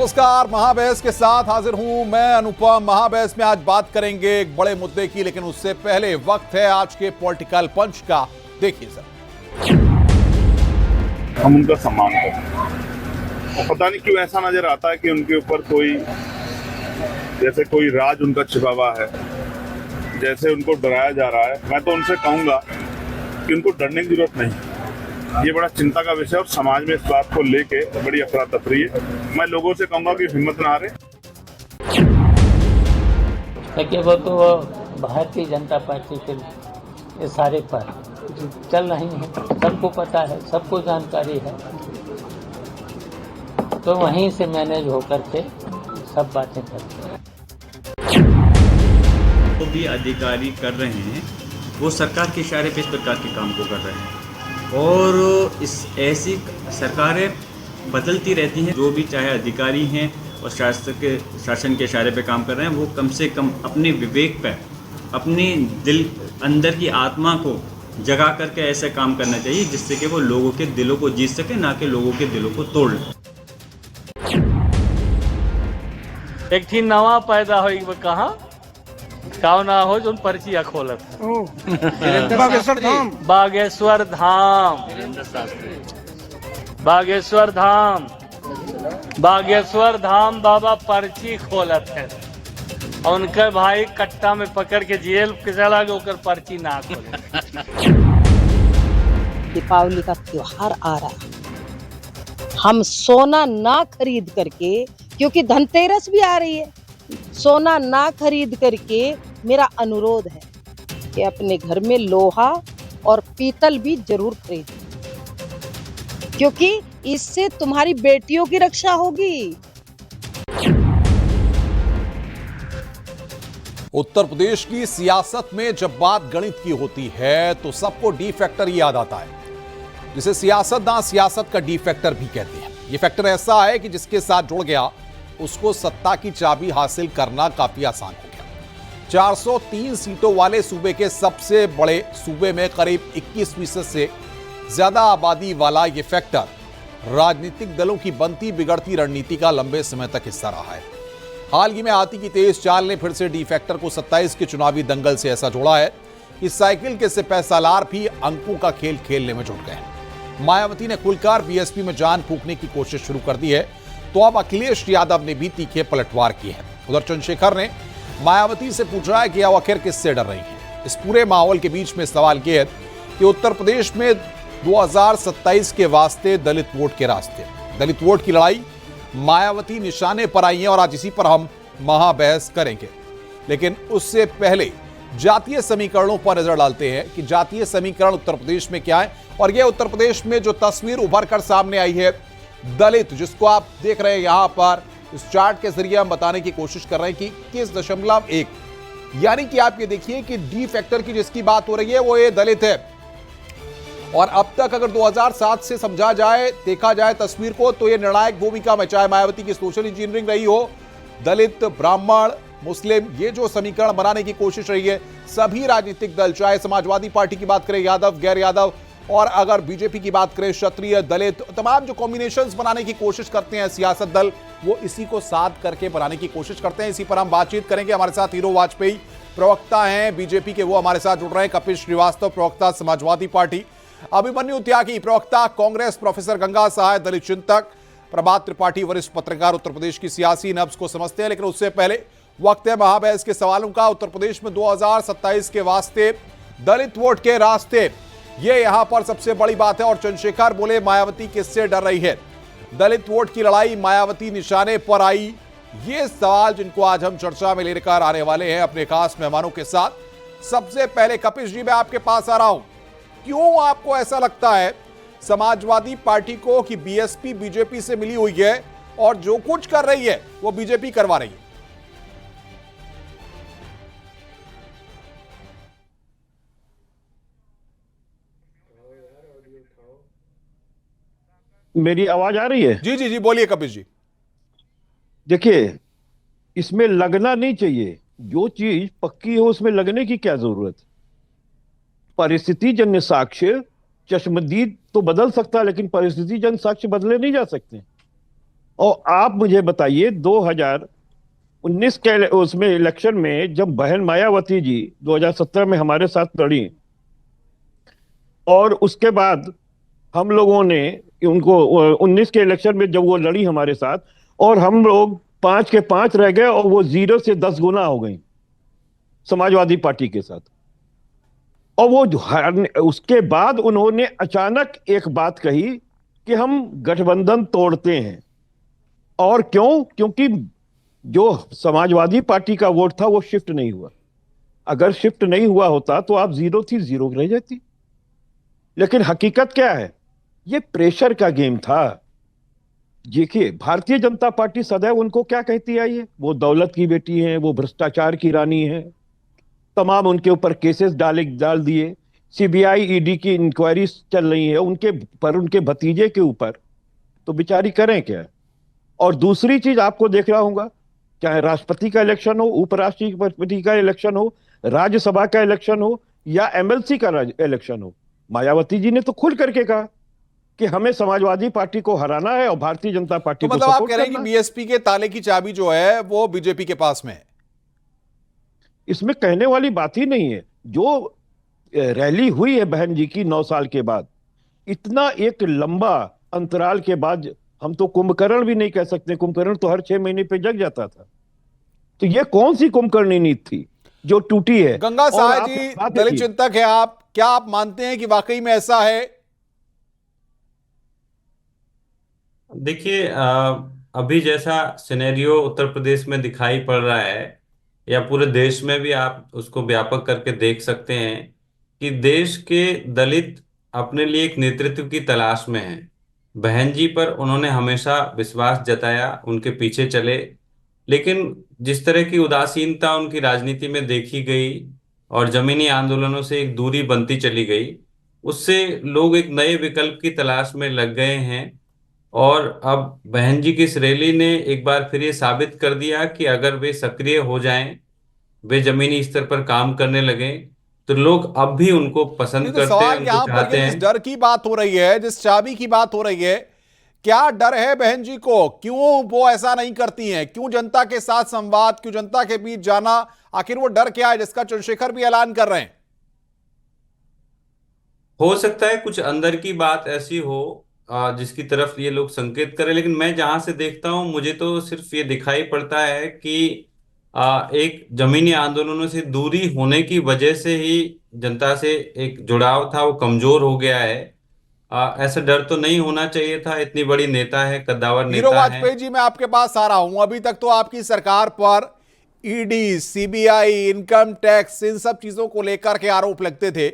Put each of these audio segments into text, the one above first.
नमस्कार, महाबहस के साथ हाजिर हूं मैं अनुपम। महाबहस में आज बात करेंगे एक बड़े मुद्दे की, लेकिन उससे पहले वक्त है आज के पॉलिटिकल पंच का। देखिए सर, हम उनका सम्मान करते हैं और पता नहीं क्यों ऐसा नजर आता है कि उनके ऊपर कोई जैसे कोई राज उनका छिपा हुआ है, जैसे उनको डराया जा रहा है। मैं तो उनसे कहूंगा कि उनको डरने की जरूरत नहीं। ये बड़ा चिंता का विषय और समाज में इस बात को लेके बड़ी अफरा तफरी है। मैं लोगों से कहूंगा कि हिम्मत ना हारे। देखिए, वो तो भारतीय जनता पार्टी के इशारे पर चल रही है, सबको पता है, सबको जानकारी है, तो वहीं से मैनेज होकर के सब बातें करते हैं। जो भी अधिकारी कर रहे हैं वो सरकार के इशारे पे इस प्रकार के काम को कर रहे हैं, और इस ऐसी सरकारें बदलती रहती हैं। जो भी चाहे अधिकारी हैं और शासन के इशारे पे काम कर रहे हैं, वो कम से कम अपने विवेक पर, अपने दिल अंदर की आत्मा को जगा करके ऐसे काम करना चाहिए जिससे कि वो लोगों के दिलों को जीत सके, ना कि लोगों के दिलों को तोड़ ले। एक थी नवा पैदा हो कहा काव ना हो जो पर्चिया खोलत बागेश्वर धाम बागेश्वर धाम बाबा पर्ची खोलत है। उनके भाई कट्टा में पकड़ के जेल के चला गए, ओकर पर्ची ना खोले। दीपावली का त्योहार आ रहा है, हम सोना ना खरीद करके, क्योंकि धनतेरस भी आ रही है, सोना ना खरीद करके मेरा अनुरोध है कि अपने घर में लोहा और पीतल भी जरूर खरीदें, क्योंकि इससे तुम्हारी बेटियों की रक्षा होगी। उत्तर प्रदेश की सियासत में जब बात गणित की होती है तो सबको डी फैक्टर याद आता है, जिसे सियासतदान सियासत का डी फैक्टर भी कहते हैं। यह फैक्टर ऐसा है कि जिसके साथ जुड़ गया उसको सत्ता की चाबी हासिल करना काफी आसान हो गया। 403 सीटों वाले सूबे के सबसे बड़े सूबे में करीब 21% से ज्यादा आबादी वाला यह फैक्टर राजनीतिक दलों की बनती बिगड़ती रणनीति का लंबे समय तक हिस्सा रहा है। हाल ही में हाथी की तेज चाल ने फिर से डी फैक्टर को 27 के चुनावी दंगल से ऐसा जोड़ा है कि साइकिल के सिपहसालार भी अंकों का खेल खेलने में जुट गए हैं। मायावती ने खुलकर बीएसपी में जान फूंकने की कोशिश शुरू कर दी है, तो अब अखिलेश यादव ने भी तीखे पलटवार किए हैं। उधर चंद्रशेखर ने मायावती से पूछा है कि अब आखिर किससे डर रही हैं। इस पूरे माहौल के बीच में सवाल यह है कि उत्तर प्रदेश में 2027 के वास्ते दलित वोट के रास्ते, दलित वोट की लड़ाई मायावती निशाने पर आई है और आज इसी पर हम महाबहस करेंगे। लेकिन उससे पहले जातीय समीकरणों पर नजर डालते हैं कि जातीय समीकरण उत्तर प्रदेश में क्या है। और यह उत्तर प्रदेश में जो तस्वीर उभर कर सामने आई है, दलित, जिसको आप देख रहे हैं यहां पर इस चार्ट के जरिए हम बताने की कोशिश कर रहे हैं कि 21.1, यानी कि आप ये देखिए कि डी फैक्टर की जिसकी बात हो रही है वो ये दलित है। और अब तक अगर 2007 से समझा जाए, देखा जाए तस्वीर को, तो ये निर्णायक भूमिका में, चाहे मायावती की सोशल इंजीनियरिंग रही हो, दलित, ब्राह्मण, मुस्लिम, ये जो समीकरण बनाने की कोशिश रही है, सभी राजनीतिक दल, चाहे समाजवादी पार्टी की बात करें, यादव, गैर यादव, और अगर बीजेपी की बात करें, क्षत्रिय, दलित, तमाम जो कॉम्बिनेशंस बनाने की कोशिश करते हैं सियासत दल, वो इसी को साथ करके बनाने की कोशिश करते हैं। इसी पर हम बातचीत करेंगे। हमारे साथ हीरो वाजपेयी प्रवक्ता हैं बीजेपी के, वो हमारे साथ जुड़ रहे हैं। कपिल श्रीवास्तव प्रवक्ता समाजवादी पार्टी, अभिमन्यु त्यागी प्रवक्ता कांग्रेस, प्रोफेसर गंगा सहाय दलित चिंतक, प्रभात त्रिपाठी वरिष्ठ पत्रकार, उत्तर प्रदेश की सियासी नब्ज को समझते हैं। लेकिन उससे पहले वक्त है महाबहस के सवालों का। उत्तर प्रदेश में 2027 के वास्ते दलित वोट के रास्ते, ये यहां पर सबसे बड़ी बात है। और चंद्रशेखर बोले मायावती किससे डर रही है, दलित वोट की लड़ाई मायावती निशाने पर आई, ये सवाल जिनको आज हम चर्चा में लेकर आने वाले हैं अपने खास मेहमानों के साथ। सबसे पहले कपिल जी, मैं आपके पास आ रहा हूं। क्यों आपको ऐसा लगता है समाजवादी पार्टी को कि बीएसपी बीजेपी से मिली हुई है और जो कुछ कर रही है वो बीजेपी करवा रही है? मेरी आवाज आ रही है? जी जी जी, बोलिए कपिल जी। देखिए, इसमें लगना नहीं चाहिए। जो चीज पक्की हो उसमें लगने की क्या जरूरत। परिस्थिति जन्य साक्ष्य चश्मदीद तो बदल सकता है, लेकिन परिस्थिति जन्य साक्ष्य बदले नहीं जा सकते। और आप मुझे बताइए 2019 के उसमें इलेक्शन में जब बहन मायावती जी 2017 में हमारे साथ लड़ी, और उसके बाद हम लोगों ने उनको 19 के इलेक्शन में जब वो लड़ी हमारे साथ, और हम लोग 5 के 5 रह गए और वो 0 से 10 गुना हो गई समाजवादी पार्टी के साथ। और वो उसके बाद उन्होंने अचानक एक बात कही कि हम गठबंधन तोड़ते हैं। और क्यों? क्योंकि जो समाजवादी पार्टी का वोट था वो शिफ्ट नहीं हुआ। अगर शिफ्ट नहीं हुआ होता तो आप 0 थी 0 रह जाती। लेकिन हकीकत क्या है? ये प्रेशर का गेम था। देखिए, भारतीय जनता पार्टी सदैव उनको क्या कहती आई है? वो दौलत की बेटी है, वो भ्रष्टाचार की रानी है। तमाम उनके ऊपर केसेस डाल दिए, सीबीआई ईडी की इंक्वायरी चल रही है उनके पर, उनके भतीजे के ऊपर। तो बेचारी करें क्या? और दूसरी चीज आपको देख रहा होगा, चाहे राष्ट्रपति का इलेक्शन हो, उपराष्ट्रपति का इलेक्शन हो, राज्यसभा का इलेक्शन हो या एमएलसी का इलेक्शन हो, मायावती जी ने तो खुल करके कहा कि हमें समाजवादी पार्टी को हराना है और भारतीय जनता पार्टी तो को मतलब आप सपोर्ट कह रहे हैं करना कि है। बीएसपी के ताले की चाबी जो है वो बीजेपी के पास में है? इसमें कहने वाली बात ही नहीं है। जो रैली हुई है बहन जी की 9 साल के बाद, इतना एक लंबा अंतराल के बाद, हम तो कुंभकर्ण भी नहीं कह सकते, कुंभकर्ण तो हर 6 महीने पे जग जाता था। तो ये कौन सी कुंभकर्णी नीति थी जो टूटी है? गंगा और साहा आप जी बात दलित देखिए, चिंतक है आप, क्या आप मानते हैं कि वाकई में ऐसा है? देखिए, अभी जैसा सिनेरियो उत्तर प्रदेश में दिखाई पड़ रहा है या पूरे देश में भी आप उसको व्यापक करके देख सकते हैं कि देश के दलित अपने लिए एक नेतृत्व की तलाश में हैं। बहन जी पर उन्होंने हमेशा विश्वास जताया, उनके पीछे चले, लेकिन जिस तरह की उदासीनता उनकी राजनीति में देखी गई और जमीनी आंदोलनों से एक दूरी बनती चली गई, उससे लोग एक नए विकल्प की तलाश में लग गए हैं। और अब बहन जी की इस रैली ने एक बार फिर ये साबित कर दिया कि अगर वे सक्रिय हो जाएं, वे जमीनी स्तर पर काम करने लगें, तो लोग अब भी उनको नहीं पसंद तो करते हैं, सवाल उनको यहां पर चाहते ये जिस हैं। डर की बात हो रही है, जिस चाबी की बात हो रही है, क्या डर है बहन जी को? क्यों वो ऐसा नहीं करती हैं? क्यों जनता के साथ संवाद, क्यों जनता के बीच जाना? आखिर वो डर क्या है जिसका चंद्रशेखर भी ऐलान कर रहे हैं? हो सकता है कुछ अंदर की बात ऐसी हो जिसकी तरफ ये लोग संकेत करें, लेकिन मैं जहां से देखता हूं मुझे तो सिर्फ ये दिखाई पड़ता है कि एक जमीनी आंदोलनों से दूरी होने की वजह से ही जनता से एक जुड़ाव था वो कमजोर हो गया है। ऐसा डर तो नहीं होना चाहिए था, इतनी बड़ी नेता है, कद्दावर हीरो नेता है। वाजपेयी जी, मैं आपके पास आ रहा हूं। अभी तक तो आपकी सरकार पर ईडी, सीबीआई, इनकम टैक्स, इन सब चीजों को लेकर के आरोप लगते थे।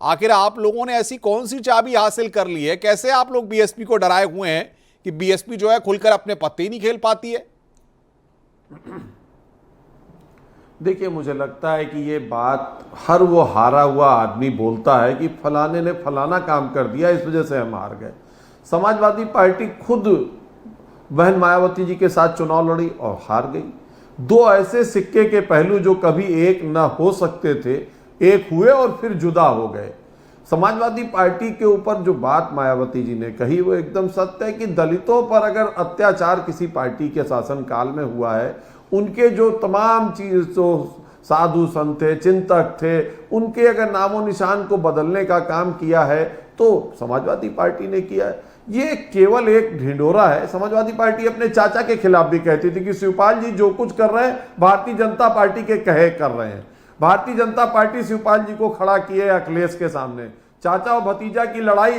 आखिर आप लोगों ने ऐसी कौन सी चाबी हासिल कर ली है? कैसे आप लोग बीएसपी को डराए हुए हैं कि बीएसपी जो है खुलकर अपने पत्ते ही नहीं खेल पाती है? देखिए, मुझे लगता है कि ये बात हर वो हारा हुआ आदमी बोलता है कि फलाने ने फलाना काम कर दिया, इस वजह से हम हार गए। समाजवादी पार्टी खुद बहन मायावती जी के साथ चुनाव लड़ी और हार गई। दो ऐसे सिक्के के पहलू जो कभी एक न हो सकते थे, एक हुए और फिर जुदा हो गए। समाजवादी पार्टी के ऊपर जो बात मायावती जी ने कही वो एकदम सत्य है कि दलितों पर अगर अत्याचार किसी पार्टी के शासनकाल में हुआ है, उनके जो तमाम चीज जो साधु संत थे, चिंतक थे, उनके अगर नामो निशान को बदलने का काम किया है तो समाजवादी पार्टी ने किया है। ये केवल एक ढिंढोरा है। समाजवादी पार्टी अपने चाचा के खिलाफ भी कहती थी कि शिवपाल जी जो कुछ कर रहे हैं भारतीय जनता पार्टी के कहे कर रहे हैं। भारतीय जनता पार्टी शिवपाल जी को खड़ा किए अखिलेश के सामने। चाचा और भतीजा की लड़ाई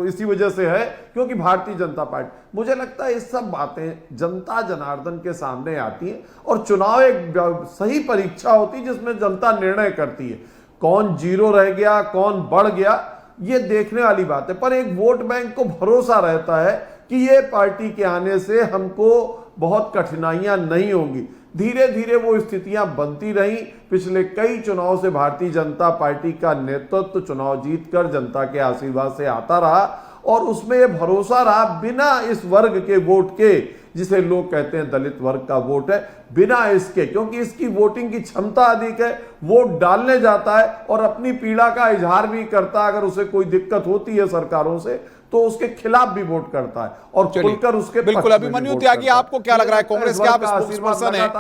इसी वजह से है क्योंकि भारतीय जनता पार्टी, मुझे लगता है इस सब बातें जनता जनार्दन के सामने आती हैं और चुनाव एक सही परीक्षा होती है जिसमें जनता निर्णय करती है। कौन जीरो रह गया, कौन बढ़ गया, ये देखने वाली बात है। पर एक वोट बैंक को भरोसा रहता है कि ये पार्टी के आने से हमको बहुत कठिनाइयां नहीं होंगी। धीरे धीरे वो स्थितियां बनती रही। पिछले कई चुनाव से भारतीय जनता पार्टी का नेतृत्व चुनाव जीतकर जनता के आशीर्वाद से आता रहा और उसमें ये भरोसा रहा बिना इस वर्ग के वोट के, जिसे लोग कहते हैं दलित वर्ग का वोट है, बिना इसके, क्योंकि इसकी वोटिंग की क्षमता अधिक है, वोट डालने जाता है और अपनी पीड़ा का इजहार भी करता है। अगर उसे कोई दिक्कत होती है सरकारों से तो उसके खिलाफ भी वोट करता है और खुलकर उसके बिल्कुल। अभिमन्यु त्यागी, आपको क्या लग रहा है, कांग्रेस के आप स्पोक्सपर्सन हैं,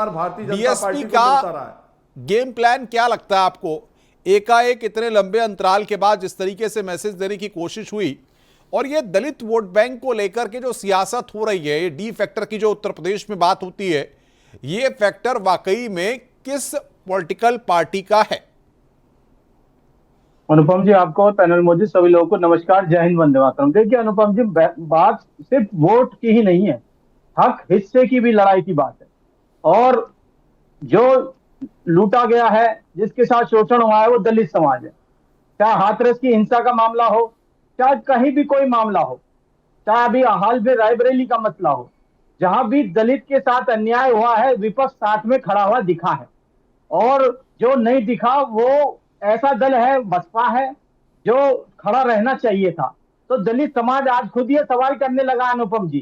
बीएसपी का गेम प्लान क्या लगता है आपको? एकाएक इतने लंबे अंतराल के बाद जिस तरीके से मैसेज देने की कोशिश हुई और ये दलित वोट बैंक को लेकर के जो सियासत हो रही है, ये डी फैक्टर की जो उत्तर प्रदेश में बात होती है, ये फैक्टर वाकई में किस पॉलिटिकल पार्टी का है? अनुपम जी, आपको, पैनल मौजूद सभी लोगों को नमस्कार, जय हिंद, वंदे मातरम। देखिए अनुपम जी, बात सिर्फ वोट की ही नहीं है, हक हिस्से की भी लड़ाई की बात है। और जो लूटा गया है, जिसके साथ शोषण हुआ है, वो दलित समाज है। चाहे हाथरस की हिंसा का मामला हो, चाहे कहीं भी कोई मामला हो, चाहे अभी हाल में रायबरेली का मसला हो, जहां भी दलित के साथ अन्याय हुआ है, विपक्ष साथ में खड़ा हुआ दिखा है। और जो नहीं दिखा वो ऐसा दल है, बसपा है, जो खड़ा रहना चाहिए था। तो दलित समाज आज खुद ये सवाल करने लगा अनुपम जी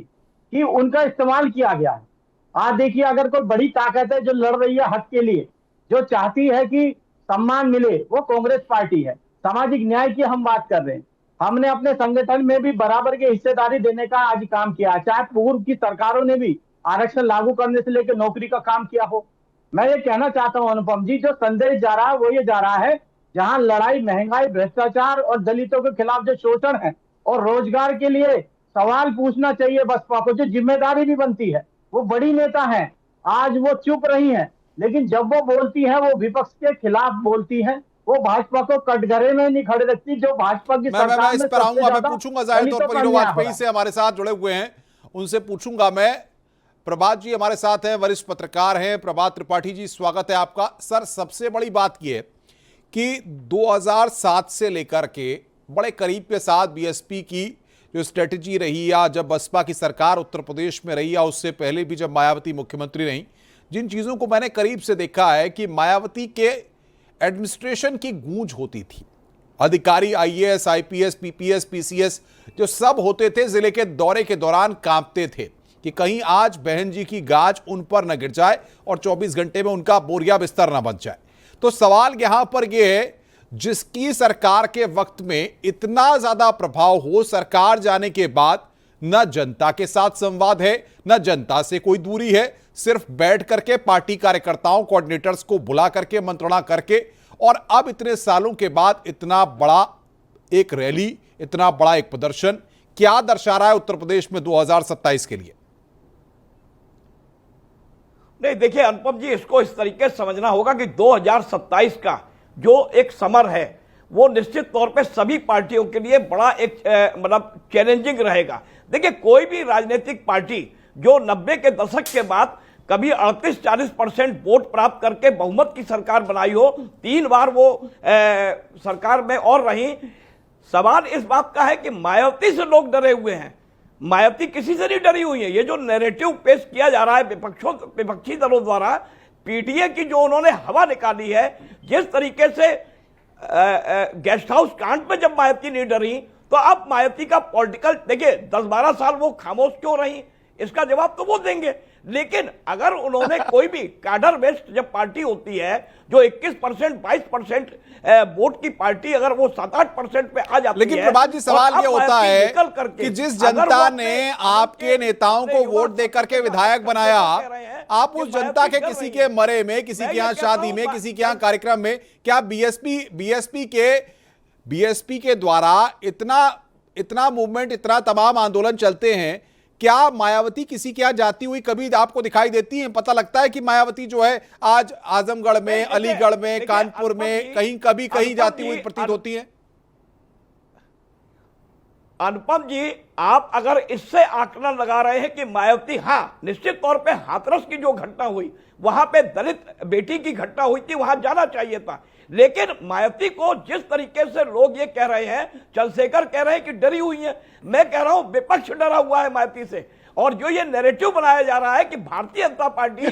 कि उनका इस्तेमाल किया गया है। आज देखिए, अगर कोई बड़ी ताकत है जो लड़ रही है हक के लिए, जो चाहती है कि सम्मान मिले, वो कांग्रेस पार्टी है। सामाजिक न्याय की हम बात कर रहे हैं। हमने अपने संगठन में भी बराबर की हिस्सेदारी देने का आज काम किया। चाहे पूर्व की सरकारों ने भी आरक्षण लागू करने से लेकर नौकरी का काम किया हो। मैं ये कहना चाहता हूं अनुपम जी, जो संदेश जा रहा है वो ये जा रहा है, जहां लड़ाई महंगाई, भ्रष्टाचार और दलितों के खिलाफ जो शोषण है और रोजगार के लिए सवाल पूछना चाहिए बसपा को, जो जिम्मेदारी भी बनती है। वो बड़ी नेता है, आज वो चुप रही है, लेकिन जब वो बोलती है वो विपक्ष के खिलाफ बोलती है। वो भाजपा को कटघरे में नहीं खड़े रखती, जो भाजपा की सरकार मैं इस पर आऊंगा, मैं पूछूंगा, जाहिर तौर पर वाजपेयी से हमारे साथ जुड़े हुए हैं, उनसे पूछूंगा मैं। प्रभात जी हमारे साथ हैं, वरिष्ठ पत्रकार हैं। प्रभात त्रिपाठी जी, स्वागत है आपका। सर, सबसे बड़ी बात यह है कि 2007 से लेकर के बड़े करीब के साथ बीएसपी की जो स्ट्रेटेजी रही, या जब बसपा की सरकार उत्तर प्रदेश में रही, या उससे पहले भी जब मायावती मुख्यमंत्री रही, जिन चीज़ों को मैंने करीब से देखा है कि मायावती के एडमिनिस्ट्रेशन की गूंज होती थी। अधिकारी आईएएस, आईपीएस, पीपीएस, पीसीएस जो सब होते थे, जिले के दौरे के दौरान कांपते थे कि कहीं आज बहन जी की गाज उन पर न गिर जाए और 24 घंटे में उनका बोरिया बिस्तर न बच जाए। तो सवाल यहां पर यह है, जिसकी सरकार के वक्त में इतना ज्यादा प्रभाव हो, सरकार जाने के बाद न जनता के साथ संवाद है, न जनता से कोई दूरी है, सिर्फ बैठ करके पार्टी कार्यकर्ताओं, कोऑर्डिनेटर्स को बुला करके, मंत्रणा करके, और अब इतने सालों के बाद इतना बड़ा एक रैली, इतना बड़ा एक प्रदर्शन क्या दर्शा रहा है उत्तर प्रदेश में 2027 के लिए? नहीं, देखिए अनुपम जी, इसको इस तरीके से समझना होगा कि 2027 का जो एक समर है वो निश्चित तौर पे सभी पार्टियों के लिए बड़ा एक मतलब चैलेंजिंग रहेगा। देखिए, कोई भी राजनीतिक पार्टी जो 90 के दशक के बाद कभी 38-40% वोट प्राप्त करके बहुमत की सरकार बनाई हो, 3 बार वो सरकार में और रही, सवाल इस बात का है कि मायावती से लोग डरे हुए हैं। मायावती किसी से नहीं डरी हुई है। ये जो नैरेटिव पेश किया जा रहा है विपक्षी दलों द्वारा, पीटीए की जो उन्होंने हवा निकाली है, जिस तरीके से गेस्ट हाउस कांड में जब मायावती नहीं डरी, तो अब मायावती का पॉलिटिकल, देखिए 10-12 साल वो खामोश क्यों रही, इसका जवाब तो वो देंगे। लेकिन अगर उन्होंने कोई भी काडर बेस्ड जब पार्टी होती है, जो 21%, 22% वोट की पार्टी, अगर वो 7-8% पे आ जाती है, लेकिन प्रभात जी, सवाल ये होता है कि जिस जनता ने आपके नेताओं को वोट देकर के विधायक बनाया, आप उस जनता के किसी के मरे में, किसी के यहाँ शादी में, किसी के यहाँ कार्यक्रम में, क्या बीएसपी के द्वारा इतना मूवमेंट, इतना तमाम आंदोलन चलते हैं, क्या मायावती किसी के यहाँ जाती हुई कभी आपको दिखाई देती है? पता लगता है कि मायावती जो है आज आजमगढ़ में, अलीगढ़ में, कानपुर में कहीं जाती हुई प्रतीत होती है? अनुपम जी, आप अगर इससे आकलन लगा रहे हैं कि मायावती, हाँ निश्चित तौर पे हाथरस की जो घटना हुई, वहां पे दलित बेटी की घटना हुई थी, वहां जाना चाहिए था। लेकिन मायावती को जिस तरीके से लोग ये कह रहे हैं, चंद्रशेखर कह रहे हैं कि डरी हुई है, मैं कह रहा हूं विपक्ष डरा हुआ है मायावती से। और जो ये नैरेटिव बनाया जा रहा है कि भारतीय जनता पार्टी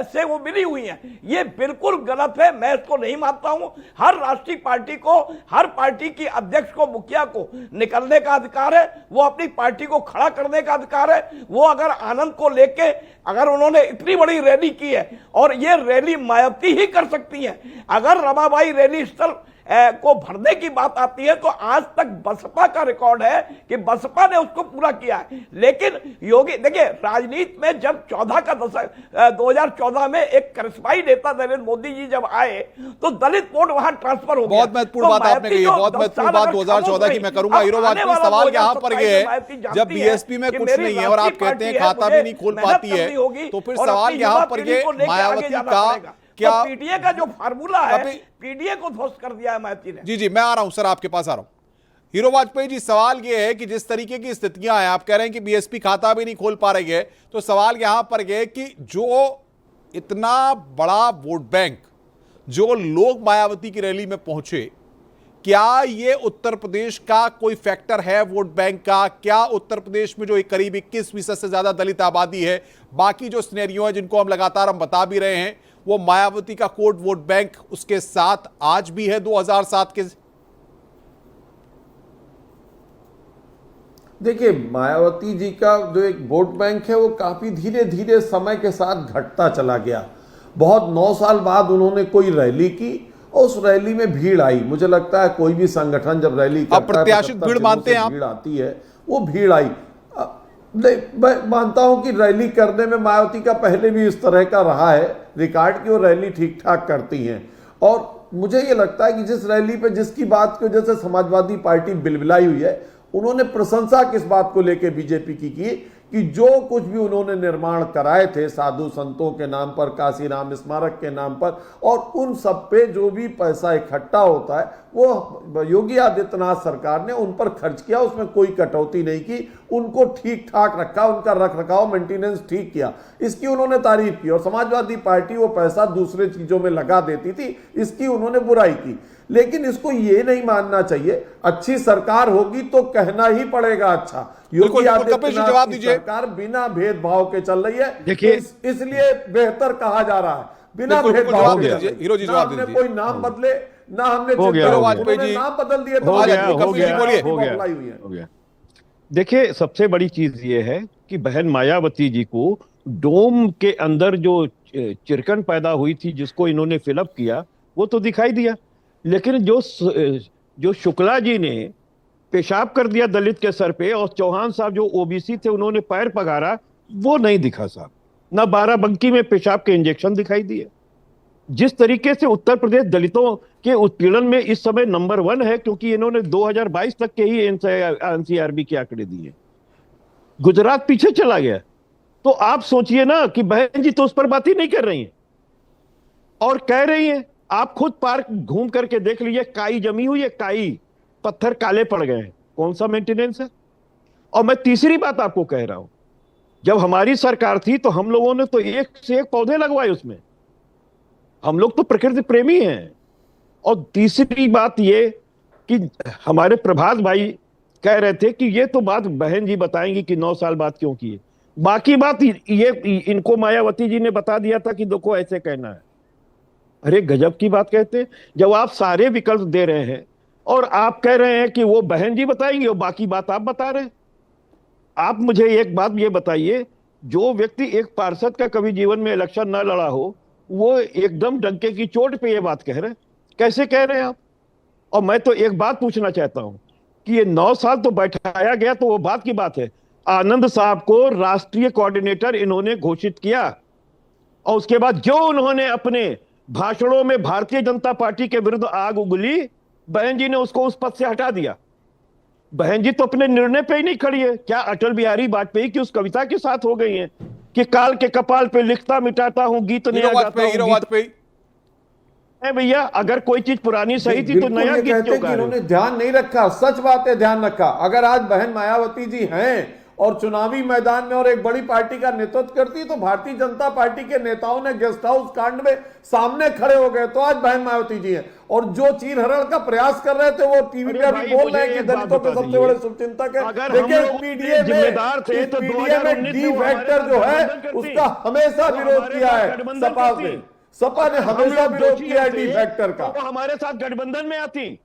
से वो मिली हुई है, ये बिल्कुल गलत है। मैं इसको नहीं मानता हूं। हर राष्ट्रीय पार्टी को, हर पार्टी की अध्यक्ष को, मुखिया को निकलने का अधिकार है, वो अपनी पार्टी को खड़ा करने का अधिकार है। वो अगर आनंद को लेके, अगर उन्होंने इतनी बड़ी रैली की है, और ये रैली मायावती ही कर सकती है। अगर रमाबाई रैली स्थल को भरने की बात आती है तो आज तक बसपा का रिकॉर्ड है कि बसपा ने उसको पूरा किया है। लेकिन योगी देखिए, राजनीति में जब 2014 में एक करिश्माई नेता नरेंद्र मोदी जी जब आए तो दलित वोट वहां ट्रांसफर हो गया। बहुत महत्वपूर्ण बात आपने कही है, बहुत महत्वपूर्ण बात 2014 की मैं करूंगा। हीरो वाजपेयी, सवाल यहाँ पर ये है, जब बीएसपी में कुछ नहीं है और आप कहते हैं खाता भी नहीं खोल पाती है, तो फिर सवाल यहाँ पर ये मायावती का क्या पीडीए का जो फार्मूला है, पीडीए को ध्वस्त कर दिया है मायावती ने। जी मैं आ रहा हूं सर, आपके पास आ रहा हूं। हीरो वाजपेयी जी, सवाल यह है कि जिस तरीके की स्थितियां हैं, आप कह रहे हैं कि बीएसपी खाता भी नहीं खोल पा रही है, तो सवाल यहां पर यह कि जो इतना बड़ा वोट बैंक, जो लोग मायावती की रैली में पहुंचे, क्या ये उत्तर प्रदेश का कोई फैक्टर है वोट बैंक का? क्या उत्तर प्रदेश में जो करीब 21% से ज्यादा दलित आबादी है, बाकी जो सिनेरियो है जिनको हम लगातार बता भी रहे हैं, वो मायावती का कोड वोट बैंक उसके साथ आज भी है 2007 के? देखिए, मायावती जी का जो एक वोट बैंक है वो काफी धीरे धीरे समय के साथ घटता चला गया। बहुत 9 साल बाद उन्होंने कोई रैली की और उस रैली में भीड़ आई। मुझे लगता है कोई भी संगठन जब रैली करता है, अप्रत्याशित भीड़ मानते हैं आप? भीड़ आती है, वो भीड़ आई। मैं मानता हूं कि रैली करने में मायावती का पहले भी इस तरह का रहा है रिकॉर्ड कि वो रैली ठीक ठाक करती हैं। और मुझे ये लगता है कि जिस रैली पे जिसकी बात की वजह से समाजवादी पार्टी बिलबिलाई हुई है, उन्होंने प्रशंसा किस बात को लेकर बीजेपी की कि जो कुछ भी उन्होंने निर्माण कराए थे साधु संतों के नाम पर, काशीराम स्मारक के नाम पर, और उन सब पे जो भी पैसा इकट्ठा होता है वो योगी आदित्यनाथ सरकार ने उन पर खर्च किया, उसमें कोई कटौती नहीं की, उनको ठीक ठाक रखा, उनका रख रखाव मेंटेनेंस ठीक किया, इसकी उन्होंने तारीफ की। और समाजवादी पार्टी वो पैसा दूसरे चीजों में लगा देती थी, इसकी उन्होंने बुराई की। लेकिन इसको ये नहीं मानना चाहिए, अच्छी सरकार होगी तो कहना ही पड़ेगा अच्छा। योगी आदित्यनाथ की सरकार बिना भेदभाव के चल रही है, देखिए इसलिए बेहतर कहा जा रहा है। बिना भेदभाव के, ना हमने कोई नाम बदले, ना हमने नाम बदल दिए, हो गया। देखिए, सबसे बड़ी चीज ये है कि बहन मायावती जी को डोम के अंदर जो चिरकन पैदा हुई थी, जिसको इन्होंने फिलअप किया, वो तो दिखाई दिया। लेकिन जो शुक्ला जी ने पेशाब कर दिया दलित के सर पे, और चौहान साहब जो ओबीसी थे उन्होंने पैर पगारा, वो नहीं दिखा साहब। ना बाराबंकी में पेशाब के इंजेक्शन दिखाई दिए। जिस तरीके से उत्तर प्रदेश दलितों के उत्पीड़न में इस समय नंबर 1 है, क्योंकि इन्होंने 2022 तक के ही एनसीआरबी के आंकड़े दिए, गुजरात पीछे चला गया। तो आप सोचिए ना कि बहन जी तो उस पर बात ही नहीं कर रही है और कह रही है, आप खुद पार्क घूम करके देख लीजिए, काई जमी हुई है, काई, पत्थर काले पड़ गए हैं, कौन सा मेंटेनेंस है? और मैं तीसरी बात आपको कह रहा हूं, जब हमारी सरकार थी तो हम लोगों ने तो एक से एक पौधे लगवाए उसमें, हम लोग तो प्रकृति प्रेमी हैं। और तीसरी बात ये कि हमारे प्रभात भाई कह रहे थे कि ये तो बात बहन जी बताएंगी कि 9 साल बाद क्यों किए, बाकी बात ये इनको मायावती जी ने बता दिया था कि देखो ऐसे कहना है। अरे गजब की बात कहते हैं, जब आप सारे विकल्प दे रहे हैं और आप कह रहे हैं कि वो बहन जी बताएंगे और बाकी बात आप बता रहे हैं। आप मुझे एक बात ये बताइए, जो व्यक्ति एक पार्षद का कभी जीवन में इलेक्शन ना लड़ा हो, वो एकदम डंके की चोट पे ये बात कह रहे हैं, कैसे कह रहे हैं आप? और मैं तो एक बात पूछना चाहता हूं कि ये 9 साल तो बैठाया गया, तो वो बात की बात है, आनंद साहब को राष्ट्रीय कोऑर्डिनेटर इन्होंने घोषित किया और उसके बाद जो उन्होंने अपने भाषणों में भारतीय जनता पार्टी के विरुद्ध आग उगली, बहन जी ने उसको उस पद से हटा दिया। बहन जी तो अपने निर्णय पे ही नहीं खड़ी है। क्या अटल बिहारी वाजपेयी की उस कविता के साथ हो गई हैं कि काल के कपाल पे लिखता मिटाता हूं, गीत नया गाता हूं? भैया, अगर कोई चीज पुरानी सही थी तो नया गीत क्यों गा रहे हो? इन्होंने ध्यान नहीं रखा, सच बात है, ध्यान रखा। अगर आज बहन मायावती जी हैं और चुनावी मैदान में और एक बड़ी पार्टी का नेतृत्व करती, तो भारतीय जनता पार्टी के नेताओं ने गेस्ट हाउस कांड में सामने खड़े हो गए, तो आज बहन मायावती जी हैं। और जो चीरहरण का प्रयास कर रहे थे वो टीवी पे अभी बोल रहे हैं कि दलितों के सबसे बड़े शुभचिंतक है। देखिए, पीडीए में डी फैक्टर जो है उसका हमेशा विरोध किया है सपा ने हमेशा विरोध किया है डी फैक्टर का। हमारे साथ गठबंधन में आती,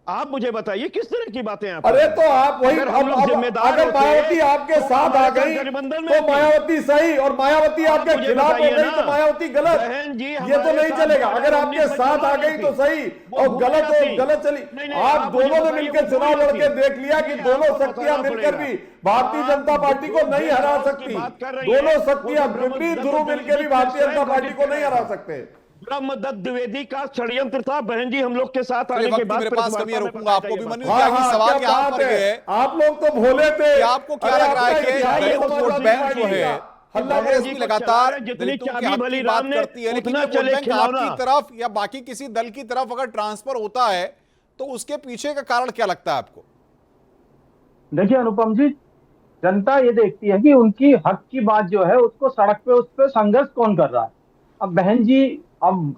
आप मुझे बताइए किस तरह की बातें आप अरे तो आप वही अगर हम लोग जिम्मेदार अगर होते, मायावती आपके तो साथ आ गई गठबंधन में तो होती। मायावती सही और मायावती आपके मुझे खिलाफ हो बताइए गई ना, तो मायावती गलत। बहन जी, ये तो हमारे नहीं साथ चलेगा। अगर 2019 आपके में साथ आ चुनाव गई तो लड़ी सही वो और भूल गलत जाती। हो गलत चली। नहीं, नहीं, आप आप मुझे दोनों ने बताइए, मिलकर वो चुनाव भूल लड़के जाती। देख लिया कि नहीं, दोनों आपको शक्तियां बताना मिलकर पड़ेगा। भी भारतीय आप जनता पार्टी को जो नहीं हरा भेदभाव की सकती। बात कर रही हैं, दोनों शक्तियां वो विपरीत ब्रह्म ध्रुव दत्त मिलकर भी द्विवेदी भारतीय जनता स्वयं पार्टी को नहीं हरा घटित सकते। ब्रह्मदत्त द्विवेदी का षड्यंत्र था बहन जी हम लोग के साथ आने के वक्त बाद। मेरे पास कमी है, रोकूंगा आपको भी। मनु हाँ, त्यागी, हाँ, सवाल क्या यहाँ बात पर है। ये है, आप लोग तो भोले थे। कि आपको क्या अरे लग रहा है आपका कि इतिहास दलित समाजवादी वोट बैंक पार्टी जो है, का हल्ला कांग्रेस जी की को लगातार चला रहे, जितनी दलितों के चाबी हक भली की राम बात ने, करती है, लेकिन उतना ये वोट चले बैंक खिलौना। आपकी तरफ या बाकी किसी दल की तरफ अगर ट्रांसफर होता है तो उसके पीछे का कारण क्या लगता है आपको? देखिए अनुपम जी, जनता ये देखती है कि उनकी हक की बात जो है उसको सड़क पे उस पर संघर्ष कौन कर रहा है। अब बहन जी, अब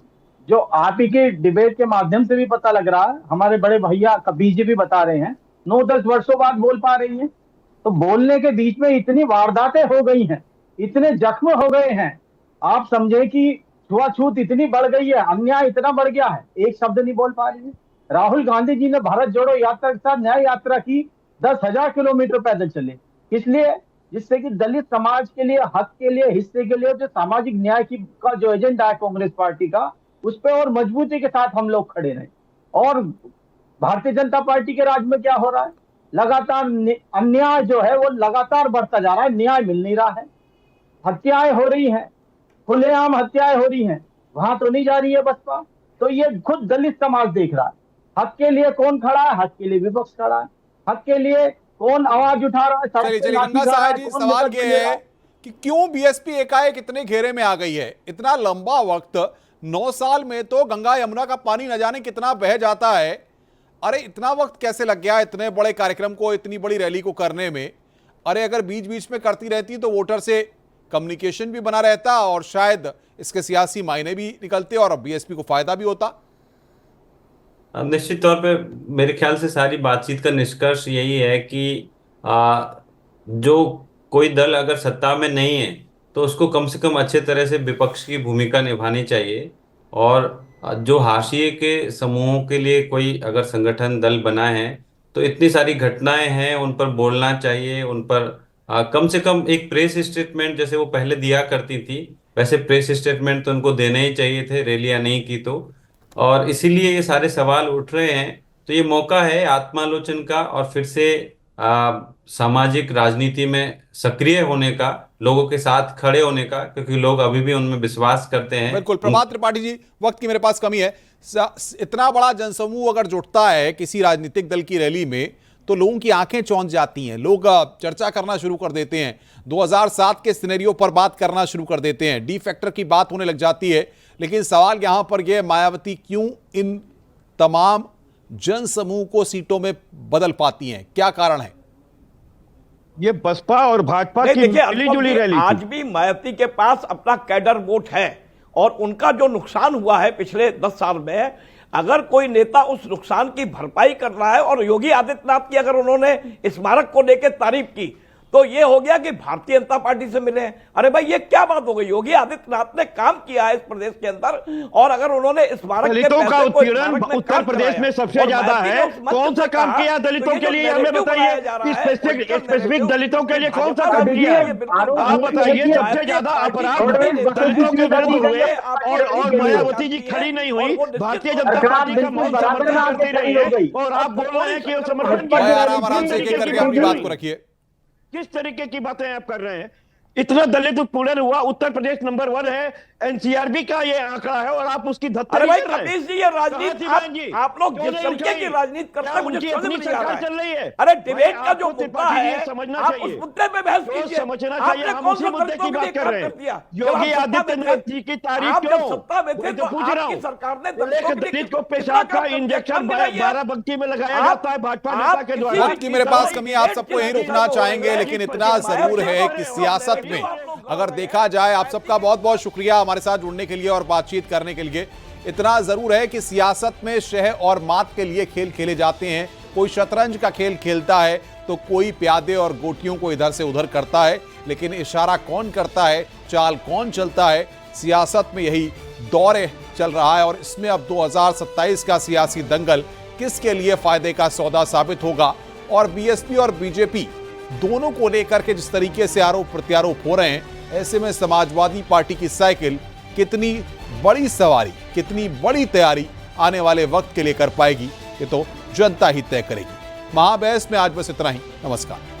जो आप ही के डिबेट के माध्यम से भी पता लग रहा है, हमारे बड़े भैया बीजेपी बता रहे हैं 9-10 वर्षों बाद बोल पा रही हैं। तो बोलने के बीच में इतनी वारदातें हो गई हैं, इतने जख्म हो गए हैं, आप समझे कि छुआछूत इतनी बढ़ गई है, अन्याय इतना बढ़ गया है, एक शब्द नहीं बोल पा रही है। राहुल गांधी जी ने भारत जोड़ो यात्रा के साथ न्याय यात्रा की, 10,000 किलोमीटर पैदल चले। इसलिए जिससे कि दलित समाज के लिए, हक के लिए, हिस्से के लिए जो सामाजिक न्याय की का जो एजेंडा है कांग्रेस पार्टी का, उस पर और मजबूती के साथ हम लोग खड़े रहे। और भारतीय जनता पार्टी के राज में क्या हो रहा है, लगातार अन्याय जो है वो लगातार बढ़ता जा रहा है, न्याय मिल नहीं रहा है, हत्याएं हो रही हैं, खुलेआम हत्याएं हो रही हैं, वहां तो नहीं जा रही है बसपा। तो ये खुद दलित समाज देख रहा है, हक के लिए कौन खड़ा है, हक के लिए विपक्ष खड़ा है, हक के लिए कौन आवाज उठा रहा है, सड़क चलिए पे चलिए लाठी गंगा चला रहा साहब है, जी, कौन सवाल मुकदमे ये ले रहा है कि क्यों बीएसपी एकाएक इतने घेरे में आ गई है? इतना लंबा वक्त, 9 साल में तो गंगा यमुना का पानी न जाने कितना बह जाता है। अरे इतना वक्त कैसे लग गया इतने बड़े कार्यक्रम को, इतनी बड़ी रैली को करने में? अरे अगर बीच बीच में करती रहती तो वोटर से कम्युनिकेशन भी बना रहता और शायद इसके सियासी मायने भी निकलते और बीएसपी को फायदा भी होता। निश्चित तौर पे मेरे ख्याल से सारी बातचीत का निष्कर्ष यही है कि जो कोई दल अगर सत्ता में नहीं है तो उसको कम से कम अच्छे तरह से विपक्ष की भूमिका निभानी चाहिए। और जो हाशिए के समूहों के लिए कोई अगर संगठन दल बना है तो इतनी सारी घटनाएं हैं, उन पर बोलना चाहिए, उन पर कम से कम एक प्रेस स्टेटमेंट जैसे वो पहले दिया करती थी वैसे प्रेस स्टेटमेंट तो उनको देने ही चाहिए थे, रैलियां नहीं की तो। और इसीलिए ये सारे सवाल उठ रहे हैं। तो ये मौका है आत्मालोचन का और फिर से सामाजिक राजनीति में सक्रिय होने का, लोगों के साथ खड़े होने का, क्योंकि लोग अभी भी उनमें विश्वास करते हैं। बिल्कुल। प्रभात त्रिपाठी जी, वक्त की मेरे पास कमी है। इतना बड़ा जनसमूह अगर जुटता है किसी राजनीतिक दल की रैली में तो लोगों की आंखें चौंध जाती हैं, लोग चर्चा करना शुरू कर देते हैं, 2007 के सिनेरियो पर बात करना शुरू कर देते हैं, डी फैक्टर की बात होने लग जाती है। लेकिन सवाल यहां पर यह, मायावती क्यों इन तमाम जनसमूह को सीटों में बदल पाती हैं, क्या कारण है? ये बसपा और भाजपा की मिलीजुली रैली थी। आज भी मायावती के पास अपना कैडर वोट है और उनका जो नुकसान हुआ है पिछले 10 साल में, अगर कोई नेता उस नुकसान की भरपाई कर रहा है, और योगी आदित्यनाथ की अगर उन्होंने स्मारक को लेकर तारीफ की तो ये हो गया कि भारतीय जनता पार्टी से मिले। अरे भाई ये क्या बात हो गई? योगी आदित्यनाथ ने काम किया है इस प्रदेश के अंदर, और अगर उन्होंने स्मारक के दलितों का पैसे को उत्पीड़न उत्तर प्रदेश में सबसे ज्यादा है। कौन सा काम किया दलितों के लिए, हमें बताइए। स्पेसिफिक दलितों के लिए कौन सा काम किया है आप बताइए। सबसे ज्यादा अपराध दलितों के विरुद्ध हुए और मायावती जी खड़ी नहीं हुई, भारतीय जनता पार्टी का समर्थन करती रही है, और आप बोल रहे हैं कि समर्थन आराम से करके अपनी बात को रखिए। किस तरीके की बातें आप कर रहे हैं? इतना दलित उत्पीड़न हुआ, उत्तर प्रदेश नंबर 1 है, एनसीआरबी का ये आंकड़ा है, और आप उसकी धत्ते अरे भाई कर रहे हैं। कपीश जी, ये राजनीति आप लोग जिस तरीके की राजनीति करते हैं मुझे समझ में नहीं आ रहा चल रही है। अरे डिबेट का जो आपको मुद्दा है समझना आप चाहिए, उस मुद्दे पे बहस तो कीजिए। समझना चाहिए। आपने हम कौन उसी सा मुद्दे की बात कर रहे हैं। योगी आदित्यनाथ जी की तारीफ आप क्यों? जब सत्ता में थे मैं तो पूछ रहा आपकी हूं। सरकार ने दलित को पेशाब का इंजेक्शन बाराबंकी में लगाया जाता है भाजपा नेता के द्वारा। वक्त की मेरे पास कमी, आप सबको यहीं रुकना चाहेंगे, लेकिन इतना जरूर है कि सियासत में अगर देखा जाए, आप सबका बहुत बहुत शुक्रिया हमारे साथ जुड़ने के लिए और बातचीत करने के लिए। इतना जरूर है कि सियासत में शह और मात के लिए खेल खेले जाते हैं। कोई शतरंज का खेल खेलता है तो कोई प्यादे और गोटियों को इधर से उधर करता है, लेकिन इशारा कौन करता है, चाल कौन चलता है, सियासत में यही दौर चल रहा है। और इसमें अब 2027 का सियासी दंगल किसके लिए फायदे का सौदा साबित होगा। और बीएसपी और बीजेपी दोनों को लेकर के जिस तरीके से आरोप प्रत्यारोप हो रहे हैं, ऐसे में समाजवादी पार्टी की साइकिल कितनी बड़ी सवारी, कितनी बड़ी तैयारी आने वाले वक्त के लिए कर पाएगी, ये तो जनता ही तय करेगी। महाबहस में आज बस इतना ही। नमस्कार।